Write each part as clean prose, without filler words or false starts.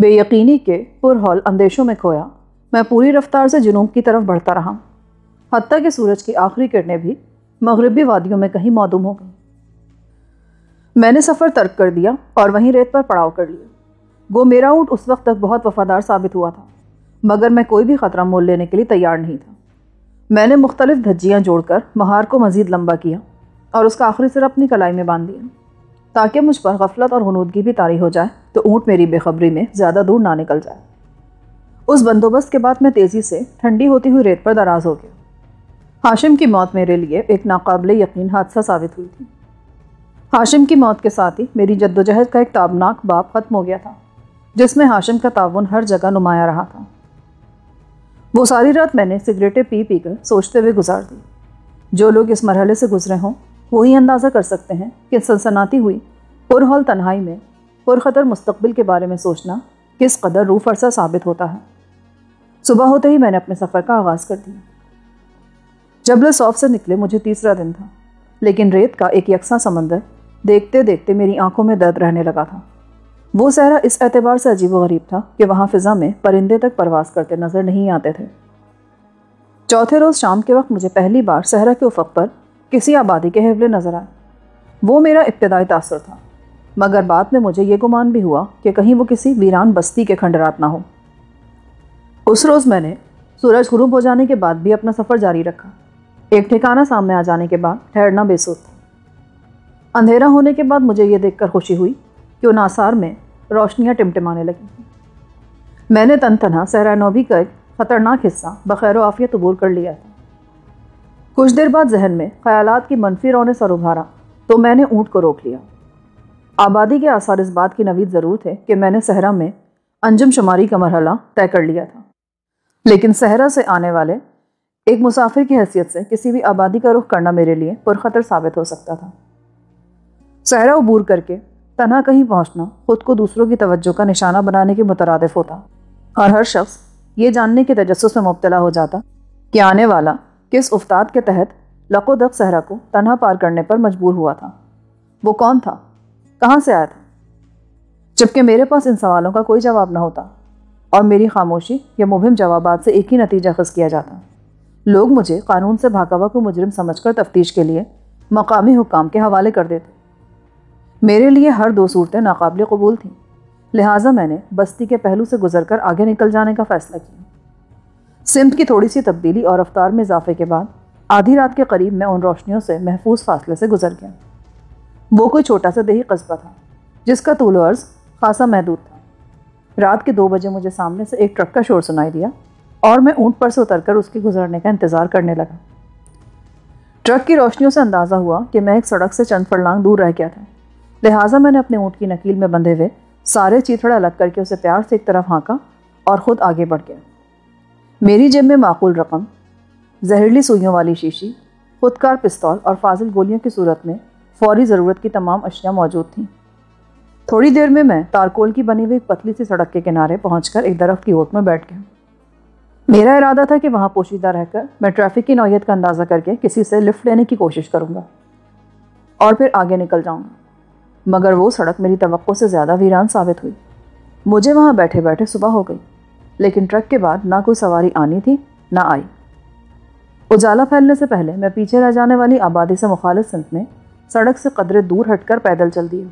بے یقینی کے پرہول اندیشوں میں کھویا میں پوری رفتار سے جنوب کی طرف بڑھتا رہا، حتیٰ کہ سورج کی آخری کرنیں بھی مغربی وادیوں میں کہیں معدوم ہو گئیں۔ میں نے سفر ترک کر دیا اور وہیں ریت پر پڑاؤ کر لیا۔ گو میرا اونٹ اس وقت تک بہت وفادار ثابت ہوا تھا، مگر میں کوئی بھی خطرہ مول لینے کے لیے تیار نہیں تھا۔ میں نے مختلف دھجیاں جوڑ کر مہار کو مزید لمبا کیا اور اس کا آخری سر اپنی کلائی میں باندھ دیا، تاکہ مجھ پر غفلت اور غنودگی بھی طاری ہو جائے تو اونٹ میری بے خبری میں زیادہ دور نہ نکل جائے۔ اس بندوبست کے بعد میں تیزی سے ٹھنڈی ہوتی ہوئی ریت پر دراز ہو گیا۔ ہاشم کی موت میرے لیے ایک ناقابل یقین حادثہ ثابت ہوئی تھی۔ ہاشم کی موت کے ساتھ ہی میری جدوجہد کا ایک تابناک باب ختم ہو گیا تھا، جس میں ہاشم کا تعاون ہر جگہ نمایاں رہا تھا۔ وہ ساری رات میں نے سگریٹیں پی پی کر سوچتے ہوئے گزار دی۔ جو لوگ اس مرحلے سے گزرے ہوں وہی اندازہ کر سکتے ہیں کہ سنسناتی ہوئی پرہول تنہائی میں پرخطر مستقبل کے بارے میں سوچنا کس قدر روح فرسا ثابت ہوتا ہے۔ صبح ہوتے ہی میں نے اپنے سفر کا آغاز کر دیا۔ جبل صوف سے نکلے مجھے تیسرا دن تھا، لیکن ریت کا ایک یکساں سمندر دیکھتے دیکھتے میری آنکھوں میں درد رہنے لگا تھا۔ وہ صحرا اس اعتبار سے عجیب و غریب تھا کہ وہاں فضا میں پرندے تک پرواز کرتے نظر نہیں آتے تھے۔ چوتھے روز شام کے وقت مجھے پہلی بار صحرا کے افق پر کسی آبادی کے حوالے نظر آئے۔ وہ میرا ابتدائی تاثر تھا، مگر بعد میں مجھے یہ گمان بھی ہوا کہ کہیں وہ کسی ویران بستی کے کھنڈرات نہ ہو۔ اس روز میں نے سورج غروب ہو جانے کے بعد بھی اپنا سفر جاری رکھا۔ ایک ٹھکانہ سامنے آ جانے کے بعد ٹھہرنا بے سود تھا۔ اندھیرا ہونے کے بعد مجھے یہ دیکھ کر خوشی ہوئی کہ ان آثار میں روشنیاں ٹمٹمانے لگی ہیں۔ میں نے تن تنہا صحرا نوبی کا ایک خطرناک حصہ بخیر و عافیت عبور کر لیا تھا۔ کچھ دیر بعد ذہن میں خیالات کی منفی رو نے سر ابھارا تو میں نے اونٹ کو روک لیا۔ آبادی کے آثار اس بات کی نوید ضرور تھے کہ میں نے صحرا میں انجم شماری کا مرحلہ طے کر لیا تھا، لیکن صحرا سے آنے والے ایک مسافر کی حیثیت سے کسی بھی آبادی کا رخ کرنا میرے لیے پرخطر ثابت ہو سکتا تھا۔ صحرا عبور کر کے تنہا کہیں پہنچنا خود کو دوسروں کی توجہ کا نشانہ بنانے کے مترادف ہوتا، اور ہر شخص یہ جاننے کے تجسس میں مبتلا ہو جاتا کہ آنے والا کس افتاد کے تحت لق و دق صحرا کو تنہا پار کرنے پر مجبور ہوا تھا۔ وہ کون تھا؟ کہاں سے آیا تھا؟ جبکہ میرے پاس ان سوالوں کا کوئی جواب نہ ہوتا اور میری خاموشی یا مبہم جوابات سے ایک ہی نتیجہ خز کیا جاتا: لوگ مجھے قانون سے بھاگا ہوا کو مجرم سمجھ کر تفتیش کے لیے مقامی حکام کے حوالے کر دیتے۔ میرے لیے ہر دو صورتیں ناقابل قبول تھیں، لہٰذا میں نے بستی کے پہلو سے گزر کر آگے نکل جانے کا فیصلہ کیا۔ سمت کی تھوڑی سی تبدیلی اور رفتار میں اضافے کے بعد آدھی رات کے قریب میں ان روشنیوں سے محفوظ فاصلے سے گزر گیا۔ وہ کوئی چھوٹا سا دیہی قصبہ تھا جس کا طول و عرض خاصا محدود تھا۔ رات کے 2 بجے مجھے سامنے سے ایک ٹرک کا شور سنائی دیا اور میں اونٹ پر سے اتر کر اس کے گزرنے کا انتظار کرنے لگا۔ ٹرک کی روشنیوں سے اندازہ ہوا کہ میں ایک سڑک سے چند فرلانگ دور رہ گیا تھا، لہٰذا میں نے اپنے اونٹ کی نکیل میں بندھے ہوئے سارے چیتھڑے الگ کر کے اسے پیار سے ایک طرف ہانکا اور خود آگے بڑھ گیا۔ میری جیب میں معقول رقم، زہریلی سوئیوں والی شیشی، خودکار پستول اور فاضل گولیوں کی صورت میں فوری ضرورت کی تمام اشیاء موجود تھیں۔ تھوڑی دیر میں تارکول کی بنی ہوئی ایک پتلی سی سڑک کے کنارے پہنچ کر ایک درخت کی اوٹ میں بیٹھ گیا۔ میرا ارادہ تھا کہ وہاں پوشیدہ رہ کر میں ٹریفک کی نوعیت کا اندازہ کر کے کسی سے لفٹ لینے کی کوشش کروں گا اور پھر آگے نکل جاؤں گا، مگر وہ سڑک میری توقع سے زیادہ ویران ثابت ہوئی۔ مجھے وہاں بیٹھے بیٹھے صبح ہو گئی، لیکن ٹرک کے بعد نہ کوئی سواری آنی تھی نہ آئی۔ اجالا پھیلنے سے پہلے میں پیچھے رہ جانے والی آبادی سے مخالف سمت میں سڑک سے قدرے دور ہٹ کر پیدل چل دیا۔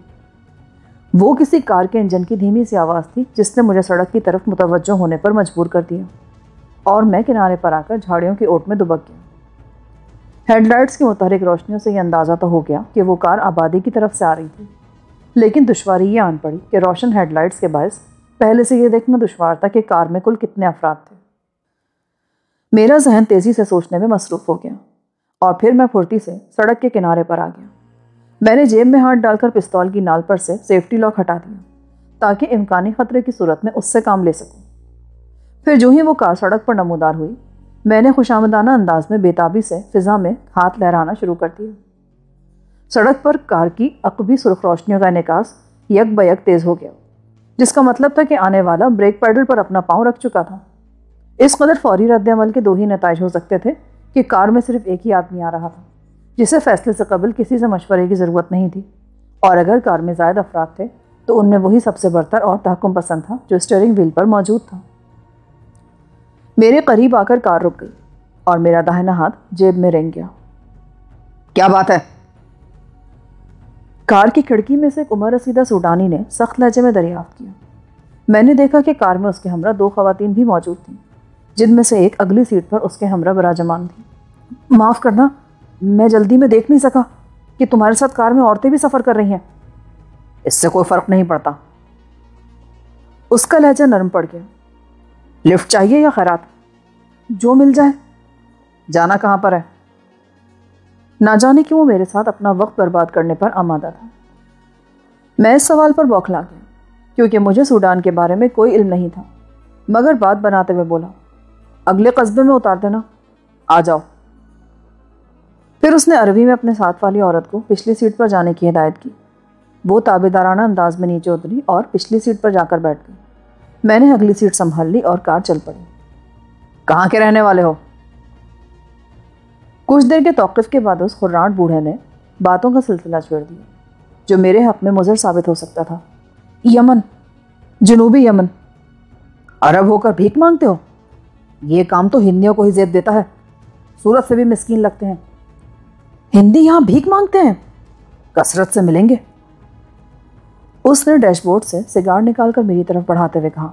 وہ کسی کار کے انجن کی دھیمی سی آواز تھی جس نے مجھے سڑک کی طرف متوجہ ہونے پر مجبور کر دیا، اور میں کنارے پر آ کر جھاڑیوں کی اوٹ میں دبک گیا۔ ہیڈ لائٹس کی متحرک روشنیوں سے یہ اندازہ تو ہو گیا کہ وہ کار آبادی کی طرف سے آ رہی تھی، لیکن دشواری یہ آن پڑی کہ روشن ہیڈ لائٹس کے باعث پہلے سے یہ دیکھنا دشوار تھا کہ کار میں کل کتنے افراد تھے۔ میرا ذہن تیزی سے سوچنے میں مصروف ہو گیا اور پھر میں پھرتی سے سڑک کے کنارے پر آ گیا۔ میں نے جیب میں ہاتھ ڈال کر پستول کی نال پر سے سیفٹی لاک ہٹا دیا تاکہ امکانی خطرے کی صورت میں اس سے کام لے سکوں۔ پھر جو ہی وہ کار سڑک پر نمودار ہوئی، میں نے خوشامدانہ انداز میں بےتابی سے فضا میں ہاتھ لہرانا شروع کر دیا۔ سڑک پر کار کی عقبی سرخ روشنیوں کا انعکاس یک بیک تیز ہو گیا، جس کا مطلب تھا کہ آنے والا بریک پیڈل پر اپنا پاؤں رکھ چکا تھا۔ اس قدر فوری رد عمل کے 2 ہی نتائج ہو سکتے تھے کہ کار میں صرف ایک ہی آدمی آ رہا تھا جسے فیصلے سے قبل کسی سے مشورے کی ضرورت نہیں تھی، اور اگر کار میں زائد افراد تھے تو ان میں وہی سب سے برتر اور تحکم پسند تھا جو اسٹیئرنگ وہیل پر موجود تھا۔ میرے قریب آ کر کار رک گئی اور میرا داہنا ہاتھ جیب میں رنگ گیا۔ کیا بات ہے؟ کار کی کھڑکی میں سے ایک عمر رسیدہ سوڈانی نے سخت لہجے میں دریافت کیا۔ میں نے دیکھا کہ کار میں اس کے ہمراہ 2 خواتین بھی موجود تھیں، جن میں سے ایک اگلی سیٹ پر اس کے ہمراہ براجمان تھی۔ معاف کرنا، میں جلدی میں دیکھ نہیں سکا کہ تمہارے ساتھ کار میں عورتیں بھی سفر کر رہی ہیں۔ اس سے کوئی فرق نہیں پڑتا۔ اس کا لہجہ نرم پڑ گیا۔ لفٹ چاہیے یا خیرات؟ جو مل جائے۔ جانا کہاں پر ہے؟ نہ جانے کہ وہ میرے ساتھ اپنا وقت برباد کرنے پر آمادہ تھا۔ میں اس سوال پر بوکھلا گیا کیونکہ مجھے سوڈان کے بارے میں کوئی علم نہیں تھا، مگر بات بناتے ہوئے بولا، اگلے قصبے میں اتار دینا، آ جاؤ۔ پھر اس نے عربی میں اپنے ساتھ والی عورت کو پچھلی سیٹ پر جانے کی ہدایت کی۔ وہ تابعدارانہ انداز میں نیچے اتری اور پچھلی سیٹ پر جا کر بیٹھ گئی۔ میں نے اگلی سیٹ سنبھال لی اور کار چل پڑی۔ کہاں کے رہنے والے ہو؟ کچھ دیر کے توقف کے بعد اس خراٹ بوڑھے نے باتوں کا سلسلہ چھیڑ دیا جو میرے حق میں مضر ثابت ہو سکتا تھا۔ یمن، جنوبی یمن۔ عرب ہو کر بھیک مانگتے ہو؟ یہ کام تو ہندیوں کو ہی زیب دیتا ہے، صورت سے بھی مسکین لگتے ہیں۔ ہندی یہاں بھیک مانگتے ہیں؟ کثرت سے ملیں گے۔ اس نے ڈیش بورڈ سے سگار نکال کر میری طرف بڑھاتے ہوئے کہا،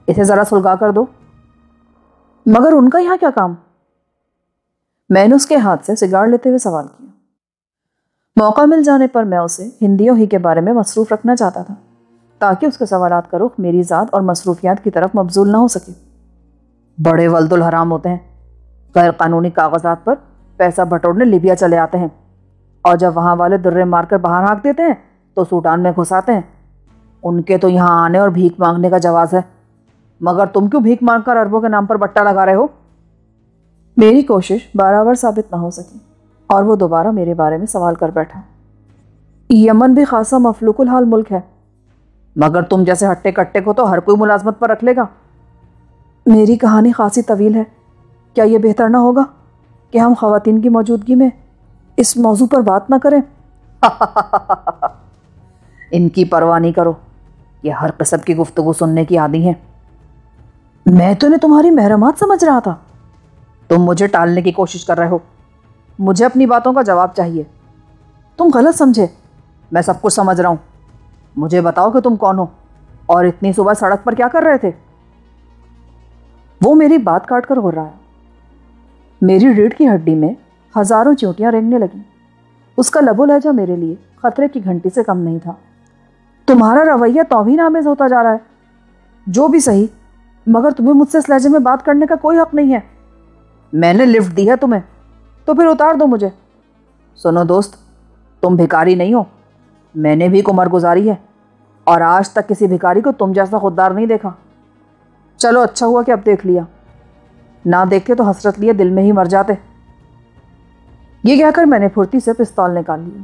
اسے ذرا سلگا کر دو۔ مگر ان کا یہاں کیا کام؟ میں نے اس کے ہاتھ سے سگار لیتے ہوئے سوال کیا۔ موقع مل جانے پر میں اسے ہندیوں ہی کے بارے میں مصروف رکھنا چاہتا تھا تاکہ اس کے سوالات کا رخ میری ذات اور مصروفیات کی طرف مبذول نہ ہو سکے۔ بڑے ولد الحرام ہوتے ہیں، غیر قانونی کاغذات پر پیسہ بٹورنے لیبیا چلے آتے ہیں، اور جب وہاں والے درے مار کر باہر ہانک دیتے ہیں تو سوڈان میں گھساتے ہیں۔ ان کے تو یہاں آنے اور بھیک مانگنے کا جواز ہے، مگر تم کیوں بھیک مانگ کر عربوں کے نام پر بٹا لگا رہے ہو؟ میری کوشش برابر ثابت نہ ہو سکی اور وہ دوبارہ میرے بارے میں سوال کر بیٹھا۔ یمن بھی خاصا مفلوق الحال ملک ہے، مگر تم جیسے ہٹے کٹے کو تو ہر کوئی ملازمت پر رکھ لے گا۔ میری کہانی خاصی طویل ہے، کیا یہ بہتر نہ ہوگا کہ ہم خواتین کی موجودگی میں اس موضوع پر بات نہ کریں؟ ان کی پرواہ نہیں کرو، یہ ہر قسم کی گفتگو سننے کی عادی ہیں۔ میں تو انہیں تمہاری محرمات سمجھ رہا تھا۔ تم مجھے ٹالنے کی کوشش کر رہے ہو، مجھے اپنی باتوں کا جواب چاہیے۔ تم غلط سمجھے، میں سب کچھ سمجھ رہا ہوں۔ مجھے بتاؤ کہ تم کون ہو اور اتنی صبح سڑک پر کیا کر رہے تھے؟ وہ میری بات کاٹ کر غرایا۔ میری ریڑھ کی ہڈی میں ہزاروں چیونٹیاں رینگنے لگیں۔ اس کا لب و لہجہ میرے لیے خطرے کی گھنٹی سے کم نہیں تھا۔ تمہارا رویہ توہین آمیز ہوتا جا رہا ہے۔ جو بھی صحیح، مگر تمہیں مجھ سے اس لہجے میں بات کرنے کا کوئی حق نہیں ہے۔ میں نے لفٹ دی ہے تمہیں، تو پھر اتار دو مجھے۔ سنو دوست، تم بھکاری نہیں ہو، میں نے بھی ایک عمر گزاری ہے اور آج تک کسی بھکاری کو تم جیسا خوددار نہیں دیکھا۔ چلو اچھا ہوا کہ اب دیکھ لیا، نہ دیکھتے تو حسرت لیے دل میں ہی مر جاتے۔ یہ کہہ کر میں نے پھرتی سے پستول نکال لیا۔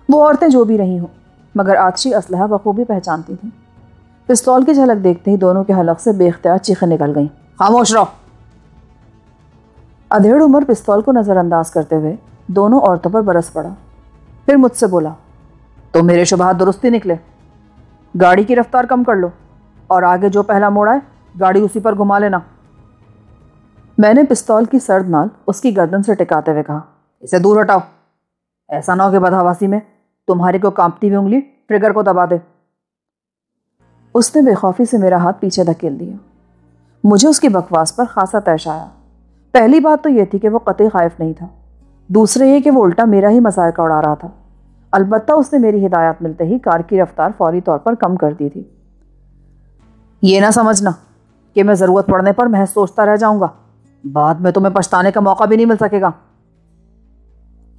وہ عورتیں جو بھی رہی ہوں، مگر آتشی اسلحہ بخوبی پہچانتی تھیں۔ پستول کی جھلک دیکھتے ہی دونوں کے حلق سے بے اختیار چیخیں نکل گئیں، خاموش رہو۔ ادھیڑ عمر پستول کو نظر انداز کرتے ہوئے دونوں عورتوں پر برس پڑا، پھر مجھ سے بولا، تو میرے شبہات درست ہی نکلے۔ گاڑی کی رفتار کم کر لو اور آگے جو پہلا موڑ آئے گاڑی اسی پر گھما لینا۔ میں نے پستول کی سرد نال اس کی گردن سے ٹکاتے ہوئے کہا، اسے دور ہٹاؤ، ایسا نہ ہو کہ بدحواسی میں تمہاری کو کانپتی ہوئی انگلی ٹریگر کو دبا دے۔ اس نے بے خوفی سے میرا ہاتھ پیچھے دھکیل دیا۔ مجھے اس کی بکواس پر خاصا طیش آیا۔ پہلی بات تو یہ تھی کہ وہ قطعی خائف نہیں تھا، دوسرے یہ کہ وہ الٹا میرا ہی مذاق اڑا رہا تھا۔ البتہ اس نے میری ہدایات ملتے ہی کار کی رفتار فوری طور پر کم کر دی تھی۔ یہ نہ سمجھنا کہ میں ضرورت پڑنے پر محض سوچتا رہ جاؤں گا، بعد میں تمہیں پچھتانے کا موقع بھی نہیں مل سکے گا۔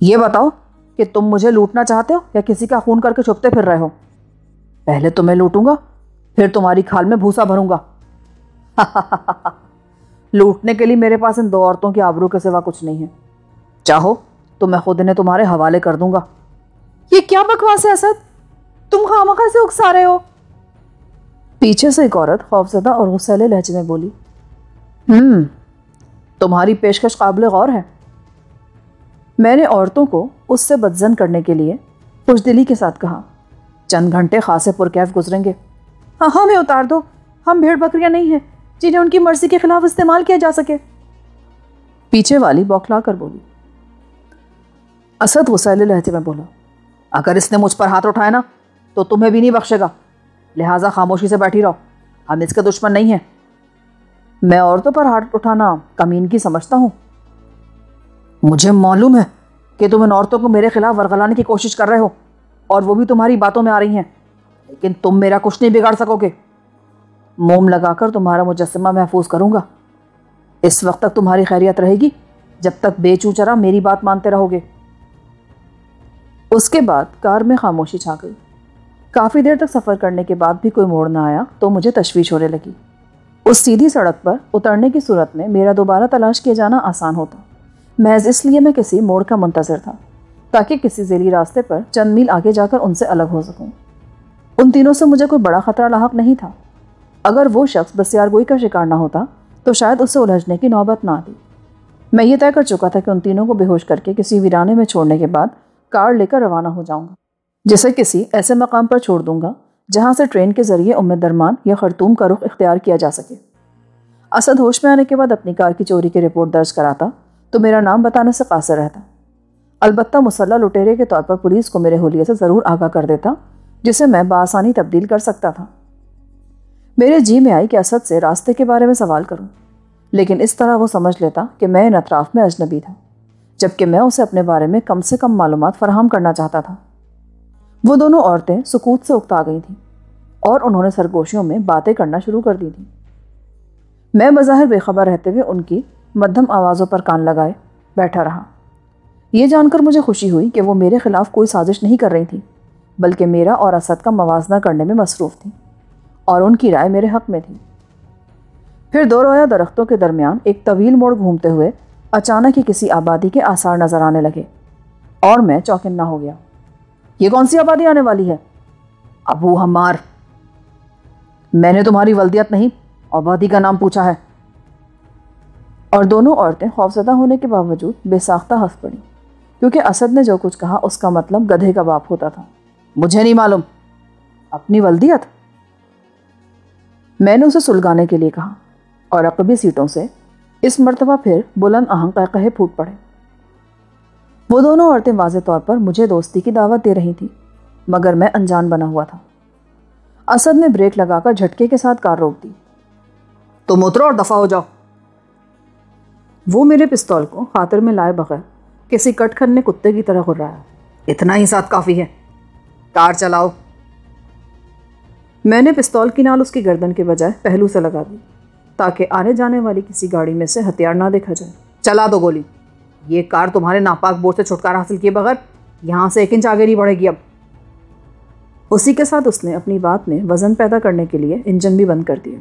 یہ بتاؤ کہ تم مجھے لوٹنا چاہتے ہو یا کسی کا خون کر کے چھپتے پھر رہے ہو؟ پہلے تمہیں لوٹوں گا، پھر تمہاری کھال میں بھوسا بھروں گا۔ لوٹنے کے لیے میرے پاس ان دو عورتوں کی آبرو کے سوا کچھ نہیں ہے، چاہو تو میں خود انہیں تمہارے حوالے کر دوں گا۔ یہ کیا بکواس ہے اسد، تم خامخواہ سے اکسا رہے ہو۔ پیچھے سے ایک عورت خوفزدہ اور غصیلے لہجے میں بولی، تمہاری پیشکش قابل غور ہے۔ میں نے عورتوں کو اس سے بدظن کرنے کے لیے خوش دلی کے ساتھ کہا، چند گھنٹے خاصے پرکیف گزریں گے۔ ہاں ہمیں اتار دو، ہم بھیڑ بکریاں نہیں ہیں جنہیں ان کی مرضی کے خلاف استعمال کیا جا سکے۔ پیچھے والی بوکھلا کر بولی۔ اسد غصیلے لہجے میں بولا، اگر اس نے مجھ پر ہاتھ اٹھایا نا تو تمہیں بھی نہیں بخشے گا، لہٰذا خاموشی سے بیٹھی رہو، ہم اس کے دشمن نہیں ہیں۔ میں عورتوں پر ہاتھ اٹھانا کمینگی سمجھتا ہوں؟ مجھے معلوم ہے کہ تم ان عورتوں کو میرے خلاف ورغلانے کی کوشش کر رہے ہو، اور وہ بھی تمہاری باتوں میں آ رہی ہیں، لیکن تم میرا کچھ نہیں بگاڑ سکو گے۔ موم لگا کر تمہارا مجسمہ محفوظ کروں گا۔ اس وقت تک تمہاری خیریت رہے گی جب تک بے چوں چرا میری بات مانتے رہو گے۔ اس کے بعد کار میں خاموشی چھا گئی۔ کافی دیر تک سفر کرنے کے بعد بھی کوئی موڑ نہ آیا تو مجھے تشویش ہونے لگی۔ اس سیدھی سڑک پر اترنے کی صورت میں میرا دوبارہ تلاش کیا جانا آسان ہوتا، محض اس لیے میں کسی موڑ کا منتظر تھا تاکہ کسی ذیلی راستے پر چند میل آگے جا کر ان سے الگ ہو سکوں۔ ان تینوں سے مجھے کوئی بڑا خطرہ لاحق نہیں تھا۔ اگر وہ شخص دستیار گوئی کا شکار نہ ہوتا تو شاید اسے الجھنے کی نوبت نہ آتی۔ میں یہ طے کر چکا تھا کہ ان تینوں کو بے ہوش کر کے کسی ویرانے میں چھوڑنے کے بعد کار لے کر روانہ ہو جاؤں گا، جسے کسی ایسے مقام پر چھوڑ دوں گا جہاں سے ٹرین کے ذریعے درمان یا خرطوم کا رخ اختیار کیا جا سکے۔ اسد ہوش میں آنے کے بعد اپنی کار کی چوری کی رپورٹ درج کراتا تو میرا نام بتانے سے قاصر رہتا، البتہ مسلح لٹیرے کے طور پر پولیس کو میرے حلیے سے ضرور آگاہ کر دیتا، جسے میں بآسانی تبدیل کر سکتا تھا۔ میرے جی میں آئی کہ اسد سے راستے کے بارے میں سوال کروں، لیکن اس طرح وہ سمجھ لیتا کہ میں ان اطراف میں اجنبی تھا، جبکہ میں اسے اپنے بارے میں کم سے کم معلومات فراہم کرنا چاہتا تھا۔ وہ دونوں عورتیں سکوت سے اکتا گئی تھیں اور انہوں نے سرگوشیوں میں باتیں کرنا شروع کر دی تھیں۔ میں بظاہر بے خبر رہتے ہوئے ان کی مدھم آوازوں پر کان لگائے بیٹھا رہا۔ یہ جان کر مجھے خوشی ہوئی کہ وہ میرے خلاف کوئی سازش نہیں کر رہی تھی، بلکہ میرا اور اسد کا موازنہ کرنے میں مصروف تھی، اور ان کی رائے میرے حق میں تھی۔ پھر دو رویا درختوں کے درمیان ایک طویل موڑ گھومتے ہوئے اچانک ہی کسی آبادی کے آثار نظر آنے لگے، اور میں چوکنا ہو گیا۔ یہ کون سی آبادی آنے والی ہے؟ ابو حمار۔ میں نے تمہاری ولدیت نہیں، آبادی کا نام پوچھا ہے۔ اور دونوں عورتیں خوفزدہ ہونے کے باوجود بے ساختہ ہنس پڑیں، کیونکہ اسد نے جو کچھ کہا اس کا مطلب گدھے کا باپ ہوتا تھا۔ مجھے نہیں معلوم۔ اپنی ولدیت؟ میں نے اسے سلگانے کے لیے کہا، اور عقبی سیٹوں سے اس مرتبہ پھر بلند آہنگ قہقہے پھوٹ پڑے۔ وہ دونوں عورتیں واضح طور پر مجھے دوستی کی دعوت دے رہی تھیں، مگر میں انجان بنا ہوا تھا۔ اسد نے بریک لگا کر جھٹکے کے ساتھ کار روک دی۔ تم اترو اور دفع ہو جاؤ۔ وہ میرے پستول کو خاطر میں لائے بغیر کسی کٹ کھننے کتے کی طرح غرایا۔ اتنا ہی ساتھ کافی ہے، کار چلاؤ۔ میں نے پستول کی نال اس کی گردن کے بجائے پہلو سے لگا دی تاکہ آنے جانے والی کسی گاڑی میں سے ہتھیار نہ دیکھا جائے۔ چلا دو گولی، یہ کار تمہارے ناپاک بوجھ سے چھٹکارا حاصل کیے بغیر یہاں سے 1 انچ آگے نہیں بڑھے گی اب۔ اسی کے ساتھ اس نے اپنی بات میں وزن پیدا کرنے کے لیے انجن بھی بند کر دیا۔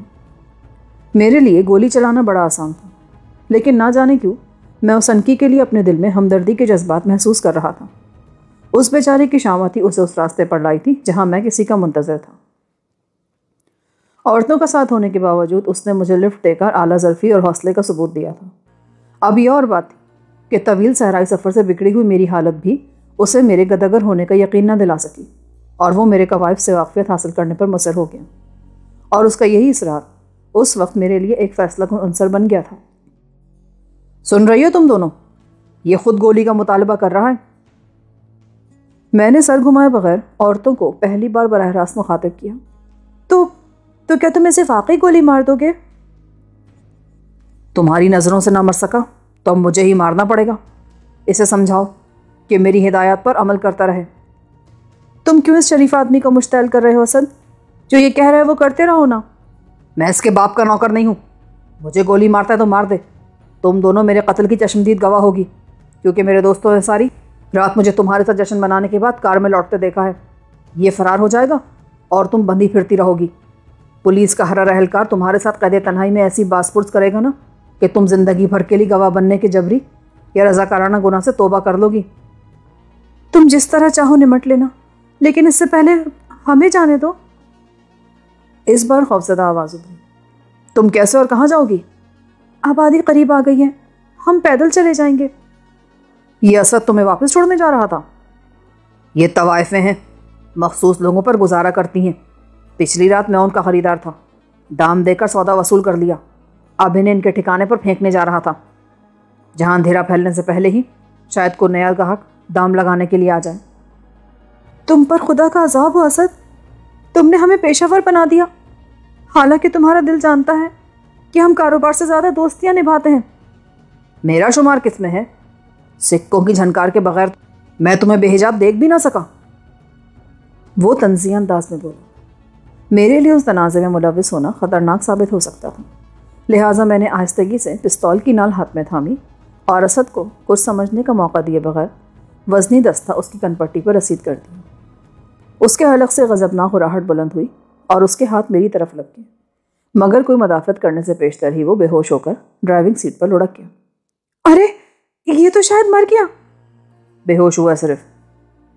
میرے لیے گولی چلانا بڑا آسان تھا، لیکن نہ جانے کیوں میں اس انکی کے لیے اپنے دل میں ہمدردی کے جذبات محسوس کر رہا تھا۔ اس بیچارے کی شامت ہی اسے اس راستے پر لائی تھی جہاں میں کسی کا منتظر تھا۔ عورتوں کا ساتھ ہونے کے باوجود اس نے مجھے لفٹ دے کر اعلیٰ ظرفی اور حوصلے کا ثبوت دیا تھا۔ اب یہ اور بات تھی کہ طویل صحرائی سفر سے بگڑی ہوئی میری حالت بھی اسے میرے گداگر ہونے کا یقین نہ دلا سکی، اور وہ میرے قوائف سے واقفیت حاصل کرنے پر مصر ہو گیا، اور اس کا یہی اصرار اس وقت میرے لیے ایک فیصلہ کن عنصر بن گیا تھا۔ سن رہی ہو تم دونوں؟ یہ خود گولی کا مطالبہ کر رہا ہے۔ میں نے سر گھمائے بغیر عورتوں کو پہلی بار براہ راست مخاطب کیا۔ تو کیا تم اسے واقعی گولی مار دو گے؟ تمہاری نظروں سے نہ مر سکا تو اب مجھے ہی مارنا پڑے گا۔ اسے سمجھاؤ کہ میری ہدایات پر عمل کرتا رہے۔ تم کیوں اس شریف آدمی کو مشتعل کر رہے ہو اسد؟ جو یہ کہہ رہے وہ کرتے رہو نا۔ میں اس کے باپ کا نوکر نہیں ہوں، مجھے گولی مارتا ہے تو مار دے۔ تم دونوں میرے قتل کی چشمدید گواہ ہوگی، کیونکہ میرے دوستوں نے ساری رات مجھے تمہارے ساتھ جشن منانے کے بعد کار میں لوٹتے دیکھا ہے۔ یہ فرار ہو جائے گا اور تم بندھی پھرتی رہو گی۔ پولیس کا ہر اہلکار تمہارے ساتھ قید تنہائی میں ایسی باز پرس کرے گا نا کہ تم زندگی بھر کے لیے گواہ بننے کے جبری یا رضاکارانہ گناہ سے توبہ کر لو گی۔ تم جس طرح چاہو نمٹ لینا، لیکن اس سے پہلے ہمیں جانے دو۔ اس بار خوفزدہ آواز ابھری۔ تم کیسے اور کہاں جاؤ گی؟ آبادی قریب آ گئی ہے، ہم پیدل چلے جائیں گے۔ یہ اسد تمہیں واپس چھوڑنے جا رہا تھا؟ یہ طوائف میں ہیں، مخصوص لوگوں پر گزارا کرتی ہیں۔ پچھلی رات میں ان کا خریدار تھا، دام دے کر سودا وصول کر لیا، اب انہیں ان کے ٹھکانے پر پھینکنے جا رہا تھا، جہاں اندھیرا پھیلنے سے پہلے ہی شاید کوئی نیا گاہک دام لگانے کے لیے آ جائے۔ تم پر خدا کا عذاب ہو اسد، تم نے ہمیں پیشہ ور بنا دیا، حالانکہ تمہارا دل جانتا ہے کہ ہم کاروبار سے زیادہ دوستیاں نبھاتے ہیں۔ میرا شمار کس میں ہے؟ سکوں کی جھنکار کے بغیر میں تمہیں بے حجاب دیکھ بھی نہ سکا۔ وہ طنزیہ انداز میں بولا۔ میرے لیے اس تنازع میں ملوث ہونا خطرناک ثابت ہو سکتا تھا، لہٰذا میں نے آہستگی سے پستول کی نال ہاتھ میں تھامی اور اسد کو کچھ سمجھنے کا موقع دیے بغیر وزنی دستہ اس کی کن پٹی پر رسید کر دیا۔ اس کے حلق سے غضبناک راہٹ بلند ہوئی اور اس کے ہاتھ میری طرف لگ گئے، مگر کوئی مدافعت کرنے سے پیشتر ہی وہ بے ہوش ہو کر ڈرائیونگ سیٹ پر لڑک گیا۔ ارے یہ تو شاید مر گیا۔ بے ہوش ہوا صرف،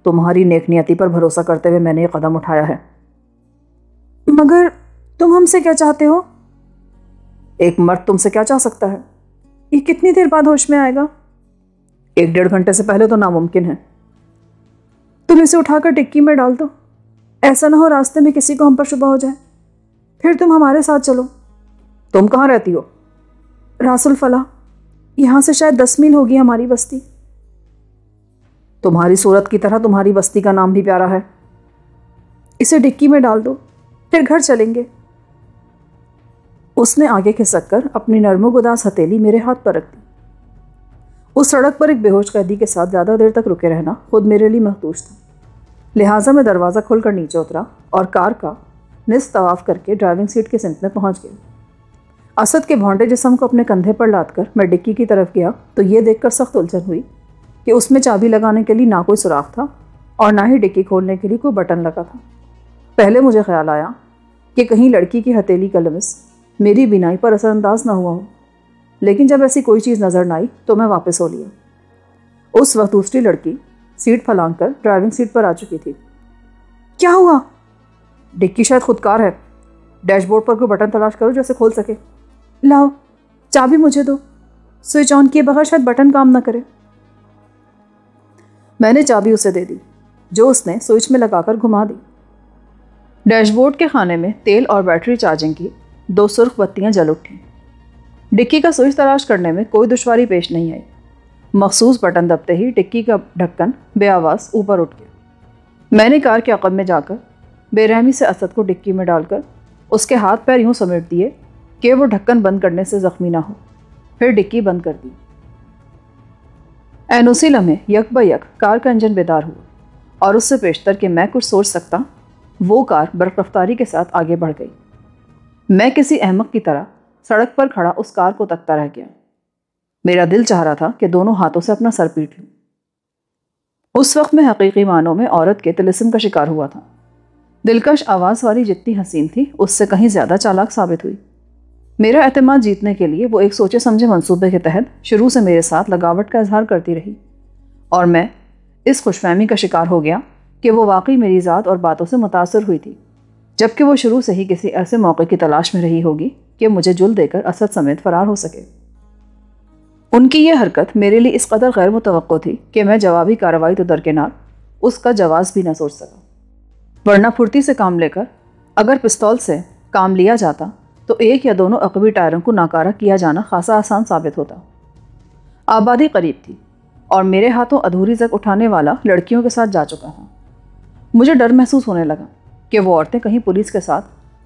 تمہاری نیک نیتی پر بھروسہ کرتے ہوئے میں نے یہ قدم اٹھایا ہے۔ مگر تم ہم سے کیا چاہتے ہو؟ ایک مرد تم سے کیا چاہ سکتا ہے؟ یہ کتنی دیر بعد ہوش میں آئے گا؟ 1-1.5 گھنٹے سے پہلے تو ناممکن ہے۔ تم اسے اٹھا کر ڈکی میں ڈال دو، ایسا نہ ہو راستے میں کسی کو ہم پر شبہ ہو جائے، پھر تم ہمارے ساتھ چلو۔ تم کہاں رہتی ہو؟ راس الفلاح، یہاں سے شاید 10 میل ہوگی ہماری بستی۔ تمہاری صورت کی طرح تمہاری بستی کا نام بھی پیارا ہے۔ اسے ڈکی میں ڈال دو، پھر گھر چلیں گے۔ اس نے آگے کھسک کر اپنی نرم و گداز ہتھیلی میرے ہاتھ پر رکھ دی۔ اس سڑک پر ایک بے ہوش قیدی کے ساتھ زیادہ دیر تک رکے رہنا خود میرے لیے محتوج تھا، لہٰذا میں دروازہ کھول کر نیچے اترا اور کار کا نصف طواف کر کے ڈرائیونگ سیٹ کے سمت میں پہنچ گیا۔ اسد کے بھونڈے جسم کو اپنے کندھے پر لاد کر میں ڈکی کی طرف گیا تو یہ دیکھ کر سخت الجھن ہوئی کہ اس میں چابی لگانے کے لیے نہ کوئی سوراخ تھا اور نہ ہی ڈکی کھولنے کے لیے کوئی بٹن لگا تھا۔ پہلے مجھے خیال آیا کہ کہیں لڑکی کی ہتھیلی کا لمس میری بینائی پر اثر انداز نہ ہوا ہو، لیکن جب ایسی کوئی چیز نظر نہ آئی تو میں واپس ہو لیا۔ اس وقت دوسری لڑکی سیٹ پھلانگ کر ڈرائیونگ سیٹ پر آ چکی تھی۔ کیا ہوا؟ ڈکی شاید خودکار ہے، ڈیش بورڈ پر کوئی بٹن تلاش کرو جو اسے کھول سکے۔ لاؤ چابی مجھے دو، سوئچ آن کیے بغیر شاید بٹن کام نہ کرے۔ میں نے چابی اسے دے دی جو اس نے سوئچ میں لگا کر گھما دی۔ ڈیش بورڈ کے خانے میں تیل اور بیٹری چارجنگ کی 2 سرخ بتیاں جل اٹھیں۔ ڈکی کا سوئچ تلاش کرنے میں کوئی دشواری پیش نہیں آئی، مخصوص بٹن دبتے ہی ڈکی کا ڈھکن بے آواز اوپر اٹھ گیا۔ میں نے کار کے عقب میں جا کر بے رحمی سے اسد کو ڈکی میں ڈال کر اس کے ہاتھ پیر یوں سمیٹ دیے کہ وہ ڈھکن بند کرنے سے زخمی نہ ہو، پھر ڈکی بند کر دی۔ عین اسی لمحے یک بہ یک کار کا انجن بیدار ہوا اور اس سے پیشتر کہ میں کچھ سوچ سکتا وہ کار برق رفتاری کے ساتھ آگے بڑھ گئی۔ میں کسی احمق کی طرح سڑک پر کھڑا اس کار کو تکتا رہ گیا۔ میرا دل چاہ رہا تھا کہ دونوں ہاتھوں سے اپنا سر پیٹ لوں۔ اس وقت میں حقیقی معنوں میں عورت کے طلسم کا شکار ہوا تھا۔ دلکش آواز والی جتنی حسین تھی اس سے کہیں زیادہ چالاک ثابت ہوئی۔ میرا اعتماد جیتنے کے لیے وہ ایک سوچے سمجھے منصوبے کے تحت شروع سے میرے ساتھ لگاوٹ کا اظہار کرتی رہی، اور میں اس خوش فہمی کا شکار ہو گیا کہ وہ واقعی میری ذات اور باتوں سے متاثر ہوئی تھی، جبکہ وہ شروع سے ہی کسی ایسے موقع کی تلاش میں رہی ہوگی کہ مجھے جل دے کر اسد سمیت فرار ہو سکے۔ ان کی یہ حرکت میرے لیے اس قدر غیر متوقع تھی کہ میں جوابی کارروائی تو درکنار اس کا جواز بھی نہ سوچ سکا، ورنہ پھرتی سے کام لے کر اگر پستول سے کام لیا جاتا تو ایک یا دونوں عقبی ٹائروں کو ناکارہ کیا جانا خاصا آسان ثابت ہوتا۔ آبادی قریب تھی اور میرے ہاتھوں ادھوری زک اٹھانے والا لڑکیوں کے ساتھ جا چکا تھا۔ مجھے ڈر محسوس ہونے لگا کہ وہ عورتیں کہیں پولیس کے ساتھ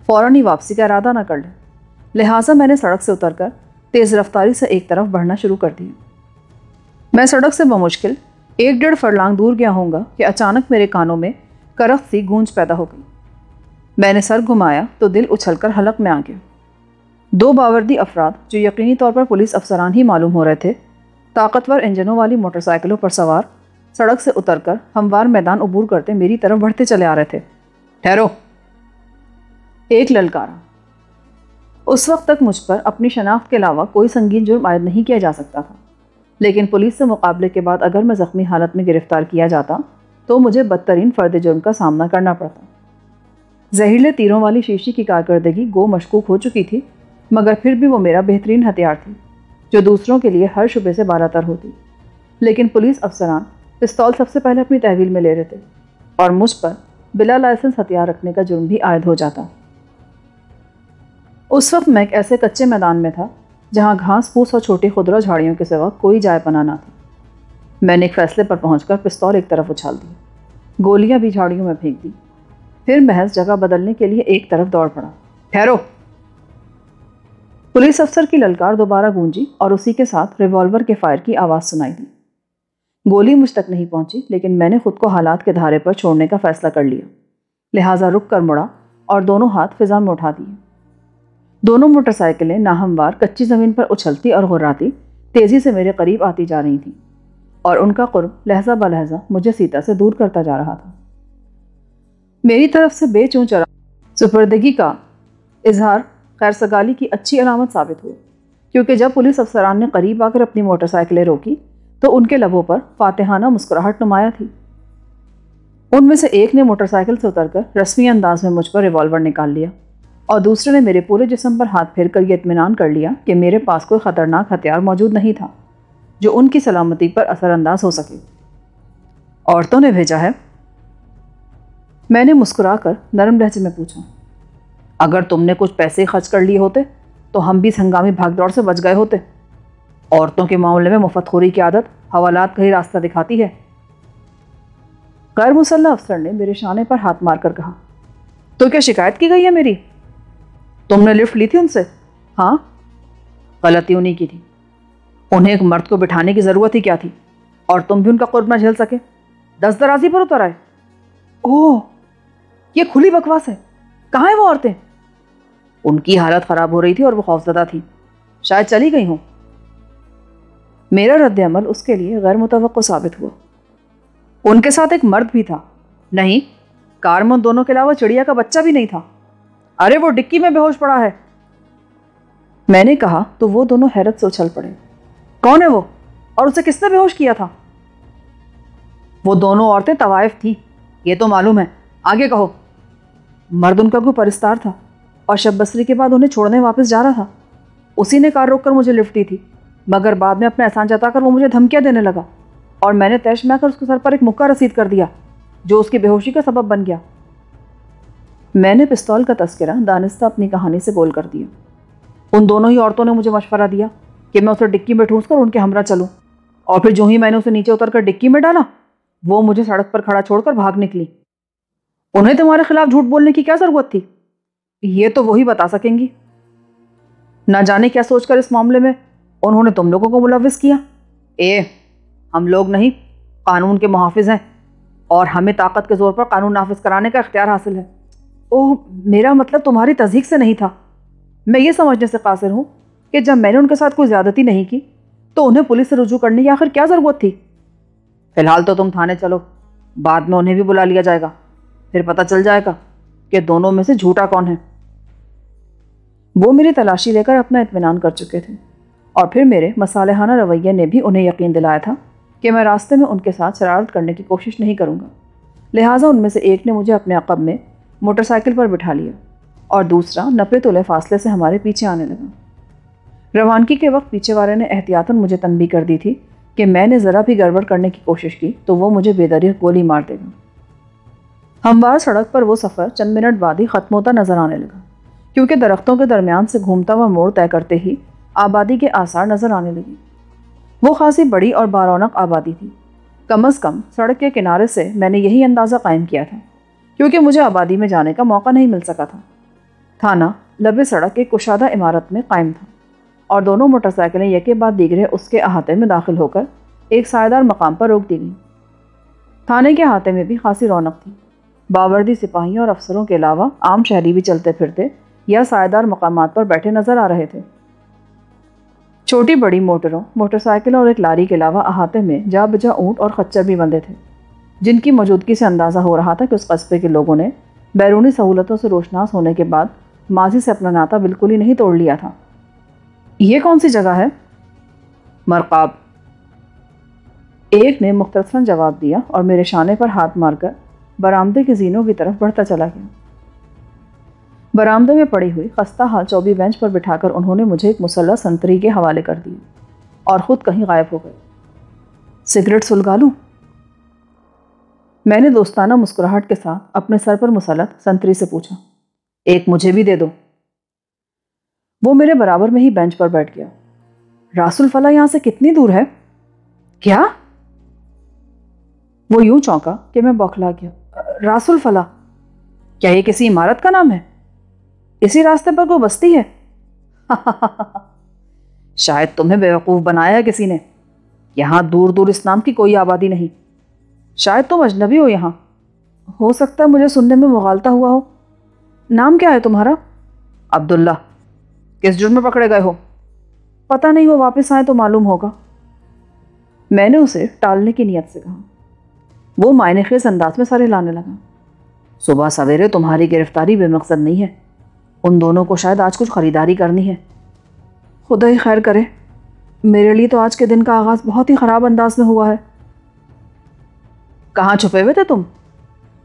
فوراً ہی واپسی کا ارادہ نہ کر لیں، لہٰذا میں نے سڑک سے اتر کر تیز رفتاری سے ایک طرف بڑھنا شروع کر دیا۔ میں سڑک سے بمشکل 1-1.5 فرلانگ دور گیا ہوں گا کہ اچانک میرے کانوں میں کرخت سی گونج پیدا ہو گئی۔ میں نے سر گھمایا تو دل اچھل کر حلق میں آ گیا۔ 2 باوردی افراد جو یقینی طور پر پولیس افسران ہی معلوم ہو رہے تھے، طاقتور انجنوں والی موٹر سائیکلوں پر سوار سڑک سے اتر کر ہموار میدان عبور کرتے میری طرف بڑھتے چلے آ رہے تھے۔ ٹھہرو! ایک للکارا۔ اس وقت تک مجھ پر اپنی شناخت کے علاوہ کوئی سنگین جرم عائد نہیں کیا جا سکتا تھا، لیکن پولیس سے مقابلے کے بعد اگر میں زخمی حالت میں گرفتار کیا جاتا تو مجھے بدترین فرد جرم کا سامنا کرنا پڑتا۔ زہریلے تیروں والی شیشی کی کارکردگی گو مشکوک ہو چکی تھی، مگر پھر بھی وہ میرا بہترین ہتھیار تھی جو دوسروں کے لیے ہر شبے سے بالاتر ہوتی۔ لیکن پولیس افسران پستول سب سے پہلے اپنی تحویل میں لے رہے تھے اور مجھ پر بلا لائسنس ہتھیار رکھنے کا جرم بھی عائد ہو جاتا۔ اس وقت میں ایک ایسے کچے میدان میں تھا جہاں گھاس پھوس اور چھوٹی خضرا جھاڑیوں کے سوا کوئی جائے پناہ نہ تھی۔ میں نے ایک فیصلے پر پہنچ کر پستول ایک طرف اچھال دی، گولیاں بھی جھاڑیوں میں پھینک دی، پھر محض جگہ بدلنے کے لیے ایک طرف دوڑ پڑا۔ ٹھہرو! پولیس افسر کی للکار دوبارہ گونجی اور اسی کے ساتھ ریوالور کے فائر کی آواز سنائی دی۔ گولی مجھ تک نہیں پہنچی، لیکن میں نے خود کو حالات کے دھارے پر چھوڑنے کا فیصلہ کر لیا، لہٰذا رک کر مڑا اور دونوں ہاتھ فضا میں اٹھا دیے۔ دونوں موٹر سائیکلیں ناہموار کچی زمین پر اچھلتی اور غراتی تیزی سے میرے قریب آتی جا رہی تھیں، اور ان کا قرب لہجہ بلہجہ مجھے سیتا سے دور کرتا جا رہا تھا۔ میری طرف سے بے چون چرا سپردگی کا اظہار خیر سگالی کی اچھی علامت ثابت ہوئی، کیونکہ جب پولیس افسران نے قریب آ کر اپنی موٹر سائیکلیں روکی تو ان کے لبوں پر فاتحانہ مسکراہٹ نمایاں تھی۔ ان میں سے ایک نے موٹر سائیکل سے اتر کر رسمی انداز میں مجھ پر ریوالور نکال لیا، اور دوسرے نے میرے پورے جسم پر ہاتھ پھیر کر یہ اطمینان کر لیا کہ میرے پاس کوئی خطرناک ہتھیار موجود نہیں تھا جو ان کی سلامتی پر اثر انداز ہو سکے۔ عورتوں نے بھیجا ہے؟ میں نے مسکرا کر نرم لہجے میں پوچھا۔ اگر تم نے کچھ پیسے خرچ کر لیے ہوتے تو ہم بھی اس ہنگامی بھاگ دوڑ سے بچ گئے ہوتے۔ عورتوں کے معاملے میں مفت خوری کی عادت حوالات کا ہی راستہ دکھاتی ہے۔ غیر مسلح افسر نے میرے شانے پر ہاتھ مار کر کہا، تو کیا شکایت کی گئی ہے میری؟ تم نے لفٹ لی تھی ان سے؟ ہاں۔ غلطی انہیں کی تھی، انہیں ایک مرد کو بٹھانے کی ضرورت ہی کیا تھی، اور تم بھی ان کا قرب نہ جھیل سکے، دست درازی پر اتر آئے۔ اوہ، یہ کھلی بکواس ہے، کہاں ہیں وہ عورتیں؟ ان کی حالت خراب ہو رہی تھی اور وہ خوفزدہ تھی، شاید چلی گئی ہوں۔ میرا رد عمل اس کے لیے غیر متوقع ثابت ہوا۔ ان کے ساتھ ایک مرد بھی تھا؟ نہیں، کار میں ان دونوں کے علاوہ چڑیا کا بچہ بھی نہیں تھا۔ ارے وہ ڈکی میں بے ہوش پڑا ہے۔ میں نے کہا تو وہ دونوں حیرت سے اچھل پڑے۔ کون ہے وہ، اور اسے کس نے بے ہوش کیا تھا؟ وہ دونوں عورتیں طوائف تھیں، یہ تو معلوم ہے، آگے کہو۔ مرد ان کا کوئی پرستار تھا اور شب بسری کے بعد انہیں چھوڑنے واپس جا رہا تھا۔ اسی نے کار روک کر مجھے لفٹ دی تھی، مگر بعد میں اپنا احسان جتا کر وہ مجھے دھمکیاں دینے لگا، اور میں نے تیش میں کر اس کے سر پر ایک مکہ رسید کر دیا جو اس کی بے ہوشی کا سبب بن گیا۔ میں نے پستول کا تذکرہ دانستہ اپنی کہانی سے گول کر دیا۔ ان دونوں ہی عورتوں نے مجھے مشورہ دیا کہ میں اسے ڈکی میں ٹھونس کر ان کے ہمراہ چلوں، اور پھر جو ہی میں نے اسے نیچے اتر کر ڈکی میں ڈالا وہ مجھے سڑک پر کھڑا چھوڑ کر بھاگ نکلی۔ انہیں تمہارے خلاف جھوٹ بولنے کی کیا ضرورت تھی؟ یہ تو وہی بتا سکیں گی۔ نہ جانے کیا سوچ کر اس معاملے میں انہوں نے تم لوگوں کو ملوث کیا۔ ہم لوگ نہیں، قانون کے محافظ ہیں، اور ہمیں طاقت کے زور پر قانون نافذ کرانے کا اختیار حاصل ہے۔ اوہ، میرا مطلب تمہاری تصدیق سے نہیں تھا۔ میں یہ سمجھنے سے قاصر ہوں کہ جب میں نے ان کے ساتھ کوئی زیادتی نہیں کی تو انہیں پولیس سے رجوع کرنے کی آخر کیا ضرورت تھی؟ فی الحال تو تم تھانے چلو، بعد میں انہیں بھی بلا لیا جائے گا، پھر پتہ چل جائے گا کہ دونوں میں سے جھوٹا کون ہے۔ وہ میری تلاشی لے کر اپنا اطمینان کر چکے تھے، اور پھر میرے مصالحانہ رویے نے بھی انہیں یقین دلایا تھا کہ میں راستے میں ان کے ساتھ شرارت کرنے کی کوشش نہیں کروں گا، لہٰذا ان میں سے ایک نے مجھے اپنے عقب میں موٹر سائیکل پر بٹھا لیا اور دوسرا 90 تولے فاصلے سے ہمارے پیچھے آنے لگا۔ روانگی کے وقت پیچھے والے نے احتیاطاً مجھے تنبیہ کر دی تھی کہ میں نے ذرا بھی گڑبڑ کرنے کی کوشش کی تو وہ مجھے بے دریغ گولی مار دے گا۔ ہموار سڑک پر وہ سفر چند منٹ بعد ہی ختم ہوتا نظر آنے لگا، کیونکہ درختوں کے درمیان سے گھومتا ہوا موڑ طے کرتے ہی آبادی کے آثار نظر آنے لگے۔ وہ خاصی بڑی اور بارونق آبادی تھی۔ کم از کم سڑک کے کنارے سے میں نے یہی اندازہ قائم کیا تھا، کیونکہ مجھے آبادی میں جانے کا موقع نہیں مل سکا تھا۔ تھانہ لبِ سڑک ایک کشادہ عمارت میں قائم تھا، اور دونوں موٹر سائیکلیں یکے بعد دیگرے اس کے احاطے میں داخل ہو کر ایک سائیدار مقام پر روک دی گئیں۔ تھانے کے احاطے میں بھی خاصی رونق تھی۔ باوردی سپاہیوں اور افسروں کے علاوہ عام شہری بھی چلتے پھرتے یا سائیدار مقامات پر بیٹھے نظر آ رہے تھے۔ چھوٹی بڑی موٹروں، موٹر سائیکلوں اور ایک لاری کے علاوہ احاطے میں جا بجا اونٹ اور خچر بھی بندھے تھے، جن کی موجودگی سے اندازہ ہو رہا تھا کہ اس قصبے کے لوگوں نے بیرونی سہولتوں سے روشناس ہونے کے بعد ماضی سے اپنا ناطہ بالکل ہی نہیں توڑ لیا تھا۔ یہ کون سی جگہ ہے؟ مرقاب، ایک نے مختصراً جواب دیا اور میرے شانے پر ہاتھ مار کر برآمدے کے زینوں کی طرف بڑھتا چلا گیا۔ برآمدے میں پڑی ہوئی خستہ حال چوبی بینچ پر بٹھا کر انہوں نے مجھے ایک مسلح سنتری کے حوالے کر دیا اور خود کہیں غائب ہو گئے۔ سگریٹ سلگا لوں؟ میں نے دوستانہ مسکراہٹ کے ساتھ اپنے سر پر مسلط سنتری سے پوچھا، ایک مجھے بھی دے دو۔ وہ میرے برابر میں ہی بینچ پر بیٹھ گیا۔ راس الفلاح یہاں سے کتنی دور ہے؟ کیا؟ وہ یوں چونکا کہ میں بوکھلا گیا۔ راس الفلاح؟ کیا یہ کسی عمارت کا نام ہے؟ اسی راستے پر کوئی بستی ہے؟ شاید تمہیں بیوقوف بنایا ہے کسی نے۔ یہاں دور دور اس نام کی کوئی آبادی نہیں۔ شاید تم اجنبی ہو یہاں۔ ہو سکتا ہے مجھے سننے میں مغالطہ ہوا ہو۔ نام کیا ہے تمہارا؟ عبداللہ۔ کس جرم میں پکڑے گئے ہو؟ پتہ نہیں، وہ واپس آئے تو معلوم ہوگا۔ میں نے اسے ٹالنے کی نیت سے کہا۔ وہ معنی خیز انداز میں سر ہلانے لگا۔ صبح سویرے تمہاری گرفتاری بے مقصد نہیں ہے۔ ان دونوں کو شاید آج کچھ خریداری کرنی ہے۔ خدا ہی خیر کرے، میرے لیے تو آج کے دن کا آغاز بہت ہی خراب انداز میں ہوا ہے۔ کہاں چھپے ہوئے تھے تم؟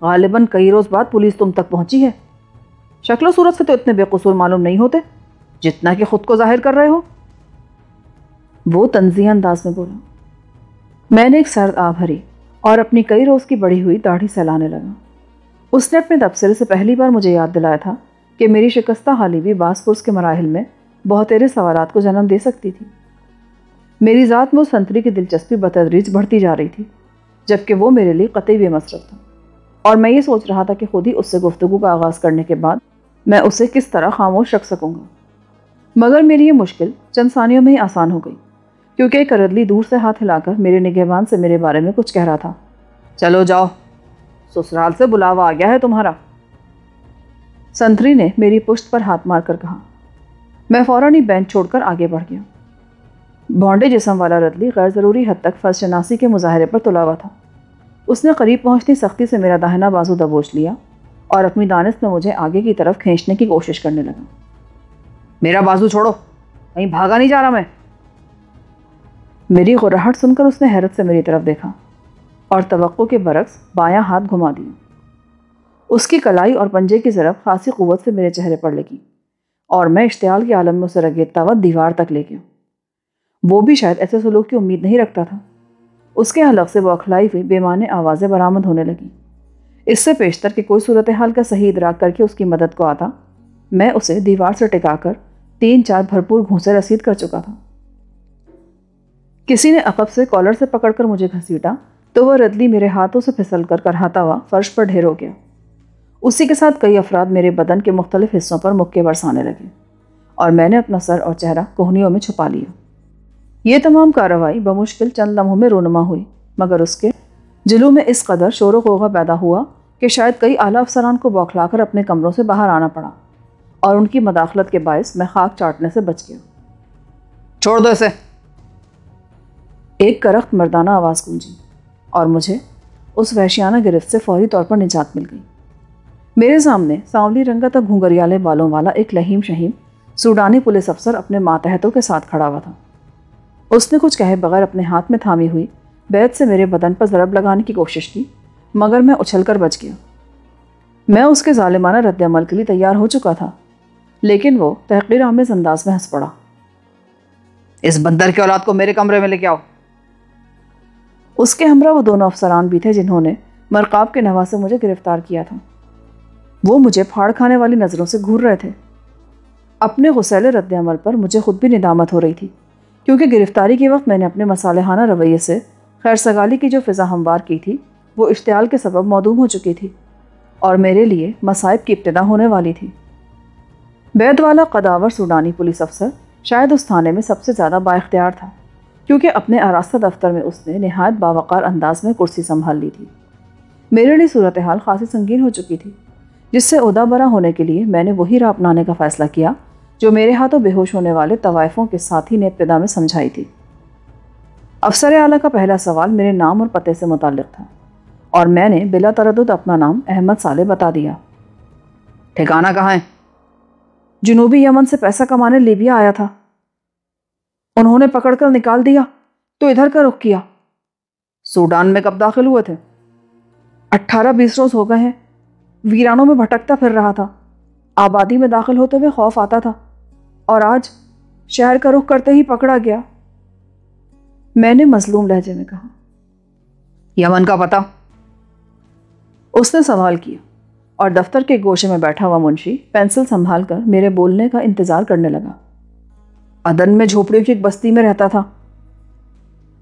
غالباً کئی روز بعد پولیس تم تک پہنچی ہے۔ شکل و صورت سے تو اتنے بے قصور معلوم نہیں ہوتے جتنا کہ خود کو ظاہر کر رہے ہو۔ وہ طنزیہ انداز میں بولا۔ میں نے ایک سرد آہ بھری اور اپنی کئی روز کی بڑھی ہوئی داڑھی سہلانے لگا۔ اس نے اپنے تبصرے سے پہلی بار مجھے یاد دلایا تھا کہ میری شکستہ حالی بھی باس پرس کے مراحل میں بہتیرے سوالات کو جنم دے سکتی تھی۔ میری ذات میں اس سنتری کی دلچسپی بتدریج بڑھتی جا رہی تھی، جبکہ وہ میرے لیے قطعی بے مصرف تھا، اور میں یہ سوچ رہا تھا کہ خود ہی اس سے گفتگو کا آغاز کرنے کے بعد میں اسے کس طرح خاموش رکھ سکوں گا۔ مگر میری یہ مشکل چند ثانیوں میں ہی آسان ہو گئی، کیونکہ ایک ردلی دور سے ہاتھ ہلا کر میرے نگہبان سے میرے بارے میں کچھ کہہ رہا تھا۔ چلو جاؤ، سسرال سے بلاوا آ گیا ہے تمہارا۔ سنتری نے میری پشت پر ہاتھ مار کر کہا۔ میں فوراً ہی بینچ چھوڑ کر آگے بڑھ گیا۔ بھونڈے جسم والا ردلی غیر ضروری حد تک فرض شناسی کے مظاہرے پر تلا ہوا تھا۔ اس نے قریب پہنچتی سختی سے میرا داہنا بازو دبوچ لیا اور اپنی دانست میں مجھے آگے کی طرف کھینچنے کی کوشش کرنے لگا۔ میرا بازو چھوڑو، کہیں بھاگا نہیں جا رہا میں۔ میری غراہٹ سن کر اس نے حیرت سے میری طرف دیکھا اور توقع کے برعکس بایاں ہاتھ گھما دیا۔ اس کی کلائی اور پنجے کی ضرب خاصی قوت سے میرے چہرے پر لگی اور میں اشتعال کے عالم میں اسے رگیدتا ہوا دیوار تک لے گیا۔ وہ بھی شاید ایسے سلوک کی امید نہیں رکھتا تھا۔ اس کے حلق سے بوکھلائی ہوئی بے معنی آوازیں برآمد ہونے لگیں۔ اس سے پیشتر کہ کوئی صورتحال کا صحیح ادراک کر کے اس کی مدد کو آتا، میں اسے دیوار سے ٹکا کر 3-4 بھرپور گھونسے رسید کر چکا تھا۔ کسی نے عقب سے کالر سے پکڑ کر مجھے گھسیٹا تو وہ ردلی میرے ہاتھوں سے پھسل کر کرہاتا ہوا فرش پر ڈھیر ہو گیا۔ اسی کے ساتھ کئی افراد میرے بدن کے مختلف حصوں پر مکے برسانے لگے اور میں نے اپنا سر اور چہرہ کوہنیوں میں چھپا لیا۔ یہ تمام کارروائی بمشکل چند لمحوں میں رونما ہوئی، مگر اس کے جلو میں اس قدر شور و غوغا پیدا ہوا کہ شاید کئی اعلیٰ افسران کو بوکھلا کر اپنے کمروں سے باہر آنا پڑا، اور ان کی مداخلت کے باعث میں خاک چاٹنے سے بچ گیا۔ چھوڑ دو اسے، ایک کرخت مردانہ آواز گونجی اور مجھے اس وحشیانہ گرفت سے فوری طور پر نجات مل گئی۔ میرے سامنے سانولی رنگا تک گھنگریالے بالوں والا ایک لہیم شہیم سوڈانی پولیس افسر اپنے ماتحتوں کے ساتھ کھڑا ہوا تھا۔ اس نے کچھ کہے بغیر اپنے ہاتھ میں تھامی ہوئی بیت سے میرے بدن پر ضرب لگانے کی کوشش کی، مگر میں اچھل کر بچ گیا۔ میں اس کے ظالمانہ رد عمل کے لیے تیار ہو چکا تھا، لیکن وہ تحقیر آمیز انداز میں ہنس پڑا۔ اس بندر کی اولاد کو میرے کمرے میں لے کے آؤ۔ اس کے ہمراہ وہ دونوں افسران بھی تھے جنہوں نے مرقاب کے نوا سے مجھے گرفتار کیا تھا۔ وہ مجھے پھاڑ کھانے والی نظروں سے گھور رہے تھے۔ اپنے غسیلے رد عمل پر مجھے خود بھی ندامت ہو رہی تھی، کیونکہ گرفتاری کے وقت میں نے اپنے مصالحانہ رویے سے خیر سگالی کی جو فضا ہموار کی تھی وہ اشتعال کے سبب معدوم ہو چکی تھی اور میرے لیے مصائب کی ابتدا ہونے والی تھی۔ بیت والا قداور سوڈانی پولیس افسر شاید اس تھانے میں سب سے زیادہ با اختیار تھا، کیونکہ اپنے آراستہ دفتر میں اس نے نہایت باوقار انداز میں کرسی سنبھال لی تھی۔ میرے لیے صورتحال خاصی سنگین ہو چکی تھی، جس سے عہدہ برا ہونے کے لیے میں نے وہی راہ اپنانے کا فیصلہ کیا جو میرے ہاتھوں بے ہوش ہونے والے طوائفوں کے ساتھی نے ابتدا میں سمجھائی تھی۔ افسر اعلیٰ کا پہلا سوال میرے نام اور پتے سے متعلق تھا، اور میں نے بلا تردد اپنا نام احمد صالح بتا دیا۔ ٹھکانہ کہاں ہے؟ جنوبی یمن سے پیسہ کمانے لیبیا آیا تھا، انہوں نے پکڑ کر نکال دیا تو ادھر کا رخ کیا۔ سوڈان میں کب داخل ہوئے تھے؟ 18-20 روز ہو گئے ہیں، ویرانوں میں بھٹکتا پھر رہا تھا، آبادی میں داخل ہوتے ہوئے خوف آتا تھا، اور آج شہر کا رخ کرتے ہی پکڑا گیا۔ میں نے مظلوم لہجے میں کہا۔ یمن کا پتہ؟ اس نے سوال کیا اور دفتر کے گوشے میں بیٹھا ہوا منشی پینسل سنبھال کر میرے بولنے کا انتظار کرنے لگا۔ عدن میں جھوپڑیوں کی ایک بستی میں رہتا تھا۔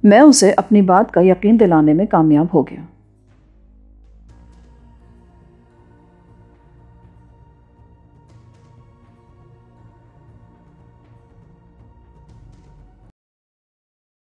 میں اسے اپنی بات کا یقین دلانے میں کامیاب ہو گیا۔